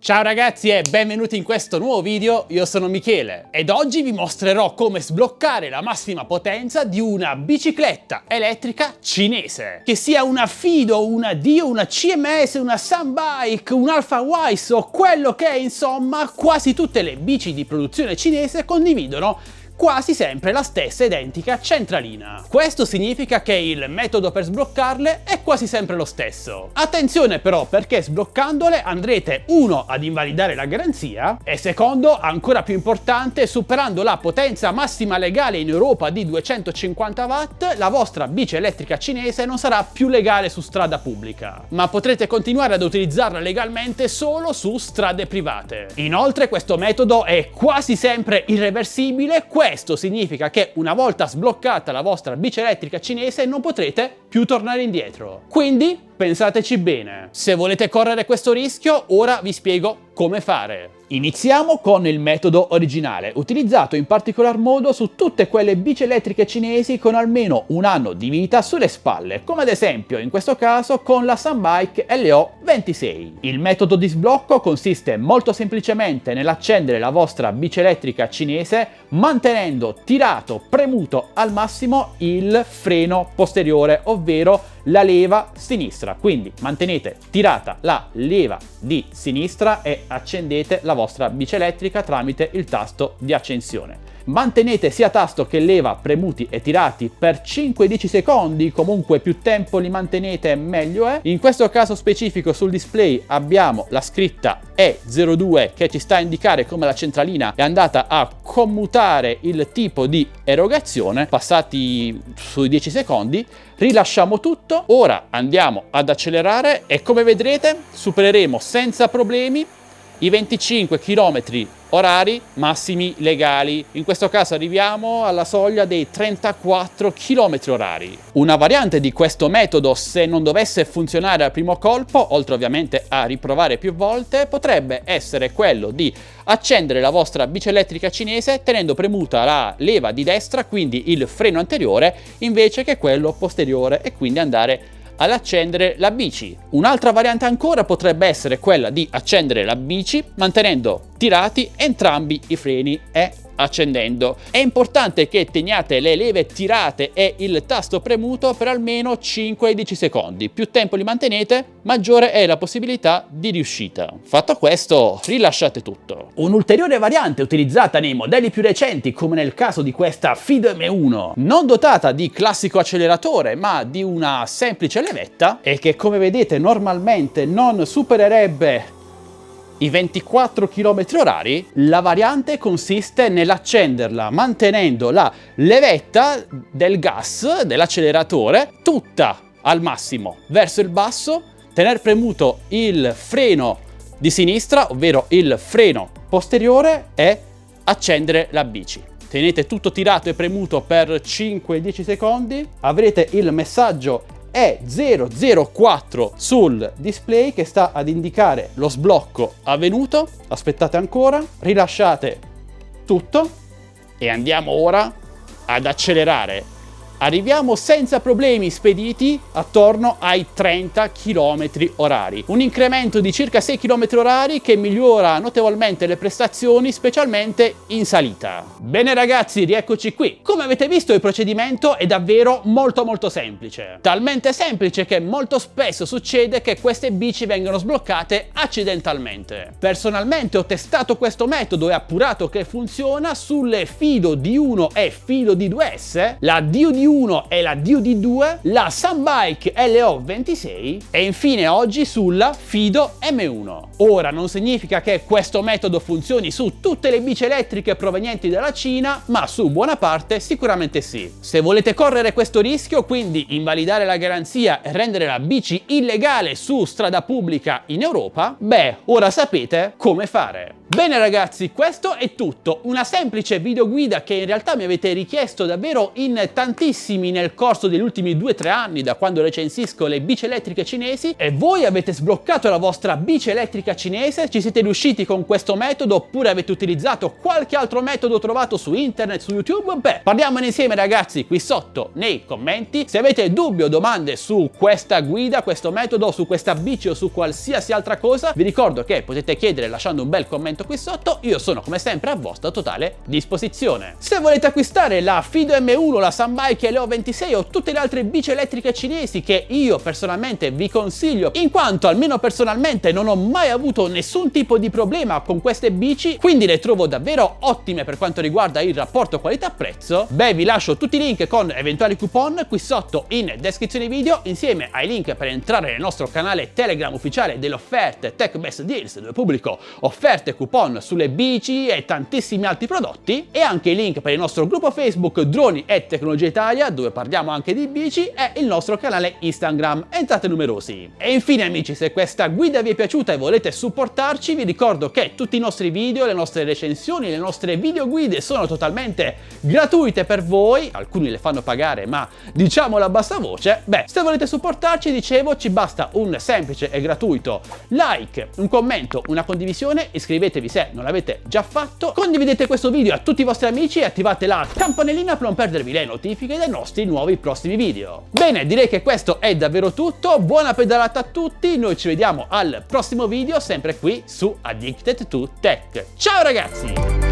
Ciao ragazzi e benvenuti in questo nuovo video, io sono Michele ed oggi vi mostrerò come sbloccare la massima potenza di una bicicletta elettrica cinese. Che sia una Fido, una Dio, una CMS, una Sunbike, un Alpha Wise o quello che è, insomma, quasi tutte le bici di produzione cinese condividono quasi sempre la stessa identica centralina. Questo significa che il metodo per sbloccarle è quasi sempre lo stesso. Attenzione però, perché sbloccandole andrete uno ad invalidare la garanzia e secondo, ancora più importante, superando la potenza massima legale in Europa di 250 watt, la vostra bici elettrica cinese non sarà più legale su strada pubblica, ma potrete continuare ad utilizzarla legalmente solo su strade private. Inoltre questo metodo è quasi sempre irreversibile. Questo significa che una volta sbloccata la vostra bici elettrica cinese non potrete più tornare indietro. Quindi pensateci bene. Se volete correre questo rischio, ora vi spiego come fare. Iniziamo con il metodo originale, utilizzato in particolar modo su tutte quelle bici elettriche cinesi con almeno un anno di vita sulle spalle, come ad esempio in questo caso con la Sunbike LO26. Il metodo di sblocco consiste molto semplicemente nell'accendere la vostra bici elettrica cinese mantenendo tirato, premuto al massimo il freno posteriore, ovvero la leva sinistra. Quindi mantenete tirata la leva di sinistra e accendete la vostra bici elettrica tramite il tasto di accensione. Mantenete sia tasto che leva premuti e tirati per 5-10 secondi, comunque più tempo li mantenete meglio è. In questo caso specifico sul display abbiamo la scritta E02 che ci sta a indicare come la centralina è andata a commutare il tipo di erogazione. Passati sui 10 secondi rilasciamo tutto, ora andiamo ad accelerare e come vedrete supereremo senza problemi i 25 km orari massimi legali. In questo caso arriviamo alla soglia dei 34 km orari. Una variante di questo metodo, se non dovesse funzionare al primo colpo, oltre ovviamente a riprovare più volte, potrebbe essere quello di accendere la vostra bici elettrica cinese tenendo premuta la leva di destra, quindi il freno anteriore, invece che quello posteriore, e quindi andare ad accendere la bici. Un'altra variante ancora potrebbe essere quella di accendere la bici mantenendo tirati entrambi i freni e accendendo. È importante che teniate le leve tirate e il tasto premuto per almeno 5-10 secondi. Più tempo li mantenete, maggiore è la possibilità di riuscita. Fatto questo, rilasciate tutto. Un'ulteriore variante utilizzata nei modelli più recenti, come nel caso di questa Fido M1, non dotata di classico acceleratore ma di una semplice levetta, e che come vedete normalmente non supererebbe i 24 km orari, la variante consiste nell'accenderla mantenendo la levetta del gas dell'acceleratore tutta al massimo verso il basso, tener premuto il freno di sinistra, ovvero il freno posteriore, e accendere la bici. Tenete tutto tirato e premuto per 5-10 secondi, avrete il messaggio E004 sul display che sta ad indicare lo sblocco avvenuto. Aspettate ancora, rilasciate tutto e andiamo ora ad accelerare. Arriviamo senza problemi spediti attorno ai 30 km orari, un incremento di circa 6 km orari che migliora notevolmente le prestazioni, specialmente in salita. Bene ragazzi, rieccoci qui. Come avete visto, il procedimento è davvero molto semplice. Talmente semplice che molto spesso succede che queste bici vengano sbloccate accidentalmente. Personalmente ho testato questo metodo e appurato che funziona sulle Fido D1 e Fido D2S, la DUD1 e la DUD2, la Sunbike LO26 e infine oggi sulla Fido M1. Ora non significa che questo metodo funzioni su tutte le bici elettriche provenienti dalla Cina, ma su buona parte sicuramente sì. Se volete correre questo rischio, quindi invalidare la garanzia e rendere la bici illegale su strada pubblica in Europa, beh, ora sapete come fare. Bene ragazzi, questo è tutto, una semplice videoguida che in realtà mi avete richiesto davvero in tantissimi nel corso degli ultimi 2-3 anni da quando recensisco le bici elettriche cinesi, e voi avete sbloccato la vostra bici elettrica cinese, ci siete riusciti con questo metodo oppure avete utilizzato qualche altro metodo trovato su internet, su YouTube? Beh, parliamone insieme ragazzi qui sotto nei commenti. Se avete dubbi o domande su questa guida, questo metodo, su questa bici o su qualsiasi altra cosa, vi ricordo che potete chiedere lasciando un bel commento qui sotto, io sono come sempre a vostra totale disposizione. Se volete acquistare la Fido M1, la Sunbike e l'Eo 26 o tutte le altre bici elettriche cinesi che io personalmente vi consiglio, in quanto almeno personalmente non ho mai avuto nessun tipo di problema con queste bici, quindi le trovo davvero ottime per quanto riguarda il rapporto qualità-prezzo, beh vi lascio tutti i link con eventuali coupon qui sotto in descrizione video, insieme ai link per entrare nel nostro canale Telegram ufficiale delle offerte Tech Best Deals, dove pubblico offerte, coupon sulle bici e tantissimi altri prodotti, e anche i link per il nostro gruppo Facebook Droni e Tecnologia Italia, dove parliamo anche di bici, e il nostro canale Instagram. Entrate numerosi. E infine amici, se questa guida vi è piaciuta e volete supportarci, vi ricordo che tutti i nostri video, le nostre recensioni, le nostre videoguide sono totalmente gratuite per voi, alcuni le fanno pagare ma diciamolo a bassa voce. Beh, se volete supportarci, dicevo, ci basta un semplice e gratuito like, un commento, una condivisione, iscrivetevi se non l'avete già fatto, condividete questo video a tutti i vostri amici e attivate la campanellina per non perdervi le notifiche dei nostri nuovi prossimi video. Bene, direi che questo è davvero tutto, buona pedalata a tutti, noi ci vediamo al prossimo video sempre qui su Addicted to Tech. Ciao ragazzi!